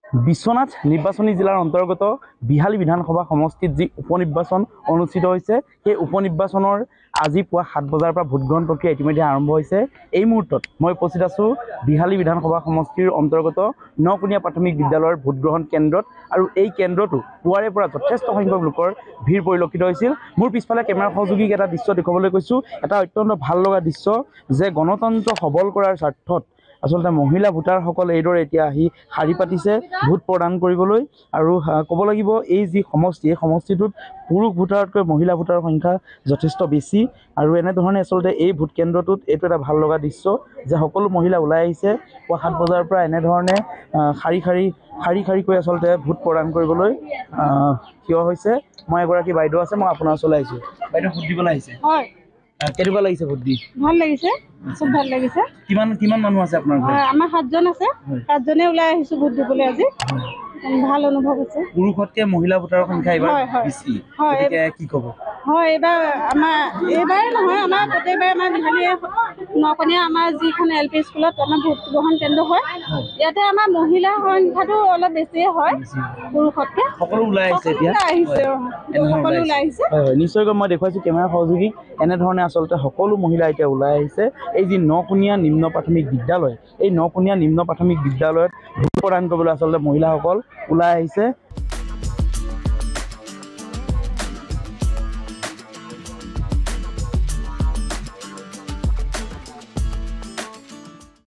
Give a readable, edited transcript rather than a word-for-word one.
বিশ্বনাথ নিৰ্বাচনী জিলাৰ অন্তৰ্গত বিহালী বিধানসভা সমষ্টিত যি উপনিৰ্বাচন অনুষ্ঠিত হৈছে সেই উপনিৰ্বাচনৰ আজি পুৱা 7 বজাৰ পৰা ভোটগ্ৰহণ প্ৰক্ৰিয়া ইতিমধ্যে আৰম্ভ হৈছে। এই মুহূৰ্তত মই উপস্থিত আছোঁ বিহালী বিধানসভা সমষ্টিৰ অন্তৰ্গত নকুনীয়া প্ৰাথমিক বিদ্যালয়ৰ ভোটগ্ৰহণ কেন্দ্ৰত আৰু এই কেন্দ্ৰটো পুৱাৰে পৰা যথেষ্ট সংখ্যক লোকৰ ভিৰ পৰিলক্ষিত হৈছিল। মোৰ পিছফালে কেমেৰা সহযোগীক এটা দৃশ্য দেখুৱাবলৈ কৈছোঁ, এটা অত্যন্ত ভাল লগা দৃশ্য যে গণতন্ত্ৰ সবল কৰাৰ স্বাৰ্থত আচলতে মহিলা ভোটাৰসকল এইদৰে এতিয়া আহি শাৰী পাতিছে ভোট প্ৰদান কৰিবলৈ। আৰু ক'ব লাগিব এই যি সমষ্টি এই সমষ্টিটোত পুৰুষ ভোটাৰতকৈ মহিলা ভোটাৰৰ সংখ্যা যথেষ্ট বেছি। আৰু এনেধৰণে আচলতে এই ভোট কেন্দ্ৰটোত এইটো এটা ভাল লগা দৃশ্য যে সকলো মহিলা ওলাই আহিছে পুৱা 7 বজাৰ পৰা এনেধৰণে শাৰী শাৰীকৈ আচলতে ভোট প্ৰদান কৰিবলৈ থিয় হৈছে। মই এগৰাকী বাইদেউ আছে, মই আপোনাৰ ওচৰলৈ আহিছোঁ। বাইদেউ ভোট দিবলৈ আহিছে? হয়। কেনেকুৱা লাগিছে ভোট দি? ভাল লাগিছে, খুব ভাল লাগিছে। কিমান মানুহ আছে আপোনাৰ ঘৰত? আমাৰ 7জন আছে, 7জনে ওলাই আহিছোঁ ভোট দিবলৈ আজি। ভাল অনুভৱ হৈছে। পুৰুষতকৈ মহিলা ভোটাৰৰ সংখ্যা এইবাৰ বেছি, গতিকে কি ক'ব? হয়, এইবাৰ নহয়, আমাৰ প্ৰত্যেকবাৰে আমাৰ বিহালী নকনীয়া আমাৰ যিখন LP স্কুলত আমাৰ ভোট গ্ৰহণ কেন্দ্ৰ হয়, ইয়াতে আমাৰ মহিলাৰ সংখ্যাটো অলপ বেছিয়ে হয় পুৰুষতকৈ। সকলো ওলাই আহিছে এতিয়া? সকলো ওলাই আহিছে। হয়, নিশ্চয়কৈ মই দেখুৱাইছোঁ কেমেৰা সহযোগী এনেধৰণে আচলতে সকলো মহিলা এতিয়া ওলাই আহিছে। এই যি নকুনীয়া নিম্ন প্ৰাথমিক বিদ্যালয়, এই নকুনীয়া নিম্ন প্ৰাথমিক বিদ্যালয়ত ভোট প্ৰদান কৰিবলৈ আচলতে মহিলাসকল ওলাই আহিছে।